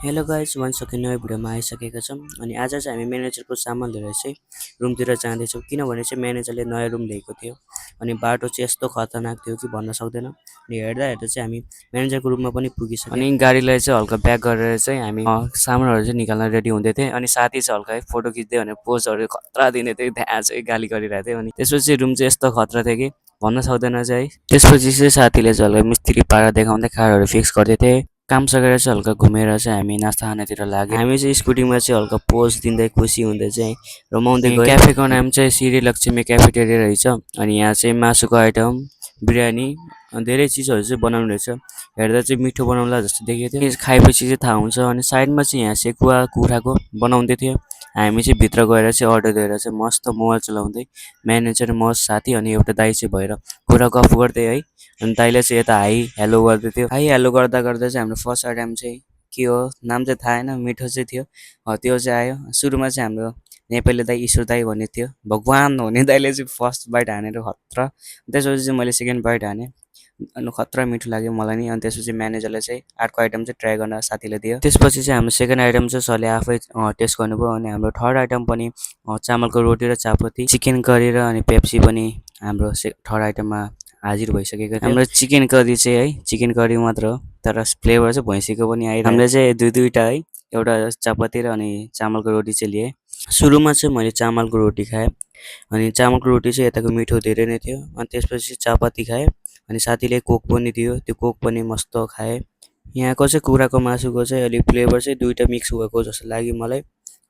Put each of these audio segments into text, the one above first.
Hello guys once again नयाँ भिडियोमा आइसकेका छौँ अनि आज चाहिँ हामी म्यानेजरको सामान लिएर चाहिँ रुमतिर जाँदैछौँ किनभने चाहिँ म्यानेजरले नयाँ रुम ल्याएको थियो अनि बाटो चाहिँ यस्तो खतरनाक थियो कि भन्न सक्दैन अनि हेर्दा हेर्दा चाहिँ हामी म्यानेजरको रुममा पनि पुगिसक्यौँ अनि गाडीलाई चाहिँ हल्का ब्याक गरेर चाहिँ हामी सामानहरू चाहिँ निकाल्न रेडी हुँदै थियौँ अनि साथी चाहिँ हल्का फोटो खिच्दै भनेर पोजहरू खतरा दिँदै थियो त्यहाँ चाहिँ गाली गरिरहेको थियो अनि त्यसपछि रुम चाहिँ यस्तो खतरा थियो कि भन्न सक्दैन चाहिँ है त्यसपछि चाहिँ साथीले चाहिँ हल्का मिस्त्री पारा देखाउँदै कारहरू फिक्स गर्दै थिए काम सकेर चाहिँ हल्का घुमेर चाहिँ हामी नास्ता खानातिर लाग्यौँ हामी चाहिँ स्कुटीमा चाहिँ हल्का पोज दिँदै खुसी हुँदै चाहिँ रमाउँदै गयौँ क्याफेको नाम चाहिँ श्री लक्ष्मी क्याफेटेरिया रहेछ अनि यहाँ चाहिँ मासुको आइटम बिरयानी धेरै चिजहरू चाहिँ बनाउनु रहेछ हेर्दा चाहिँ मिठो बनाउला जस्तो देखेको थियो खाएपछि चाहिँ थाहा हुन्छ अनि साइडमा चाहिँ यहाँ सेकुवा कुखुराको बनाउँदै थियो हामी चाहिँ भित्र गएर चाहिँ अर्डर दिएर चाहिँ मस्त मोबाइल चलाउँदै म्यानेजर म साथी अनि एउटा दाइ चाहिँ भएर कुरा गफ गर्दै है अनि दाइले चाहिँ यता हाई हेलो गर्दै थियो हाई हेलो गर्दा गर्दा चाहिँ हाम्रो फर्स्ट आइटम चाहिँ के हो नाम चाहिँ थाहा होइन मिठो चाहिँ थियो त्यो चाहिँ आयो सुरुमा चाहिँ हाम्रो नेपाली दाई ईश्वर दाई भन्ने थियो भगवान् हुने दाइले चाहिँ फर्स्ट बाइट हानेर खतरा त्यसपछि चाहिँ मैले सेकेन्ड बाइट हानेँ अनि खतरा मिठो लाग्यो मलाई नि अनि त्यसपछि म्यानेजरले चाहिँ अर्को आइटम चाहिँ ट्राई गर्न साथीले दियो त्यसपछि चाहिँ हाम्रो सेकेन्ड आइटम चाहिँ सरले आफै टेस्ट गर्नुभयो अनि हाम्रो थर्ड आइटम पनि चामलको रोटी र चापत्ती चिकन करी र अनि पेप्सी पनि हाम्रो थर्ड आइटममा हाजिर भइसकेको थियो हाम्रो चिकन करी चाहिँ है चिकन करी मात्र हो तर फ्लेभर चाहिँ भैँसीको पनि आइरहेको हामीले चाहिँ दुईवटा है एउटा चापत्ती र अनि चामलको रोटी चाहिँ लिएँ सुरुमा चाहिँ मैले चामलको रोटी खाएँ अनि चामलको रोटी चाहिँ यताको मिठो धेरै नै थियो अनि त्यसपछि चापत्ती खाएँ अनि साथीले कोक पनि दियो त्यो कोक पनि मस्त खाएँ यहाँको चाहिँ कुखुराको मासुको चाहिँ अलिक फ्लेभर चाहिँ दुईवटा मिक्स भएको जस्तो लाग्यो मलाई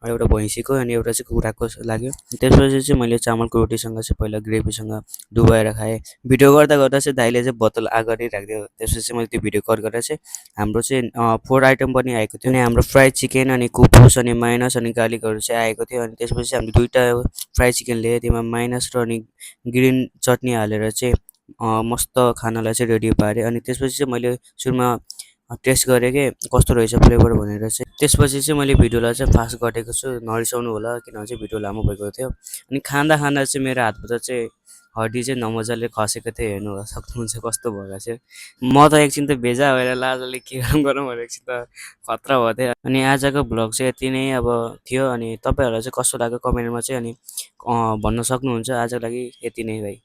एउटा भैँसीको अनि एउटा चाहिँ कुखुराको लाग्यो त्यसपछि चाहिँ मैले चामलको रोटीसँग चाहिँ पहिला ग्रेभीसँग डुबाएर खाएँ भिडियो गर्दा गर्दा चाहिँ दाइले चाहिँ बोतल अगाडि राखिदियो त्यसपछि चाहिँ मैले त्यो भिडियो कट गरेर चाहिँ हाम्रो चाहिँ 4 आइटम पनि आएको थियो अनि हाम्रो फ्राई चिकन अनि कुपुस अनि माइनस अनि गार्लिकहरू चाहिँ आएको थियो अनि त्यसपछि हामीले दुईवटा फ्राई चिकन लिएँ त्यसमा माइनस र अनि ग्रिन चटनी हालेर चाहिँ मस्त खानालाई चाहिँ रेडी पारेँ अनि त्यसपछि चाहिँ मैले सुरुमा टेस्ट गरेँ कि कस्तो रहेछ फ्लेभर भनेर चाहिँ त्यसपछि चाहिँ मैले भिडियोलाई चाहिँ फास्ट गरेको छु नरिसाउनु होला किनभने चाहिँ भिडियो लामो भएको थियो अनि खाँदा खाँदा चाहिँ मेरो हातबाट चाहिँ हड्डी चाहिँ नमजाले खसेको थियो हेर्नु सक्नुहुन्छ कस्तो भएको थियो म त एकछिन त भेजा भएर लाजले के गरौँ भनेर एकछिन त खतरा भएको थियो अनि आजको भ्लग चाहिँ यति नै अब थियो अनि तपाईँहरूलाई चाहिँ कस्तो लाग्यो कमेन्टमा चाहिँ अनि भन्न सक्नुहुन्छ आजको लागि यति नै भाइ।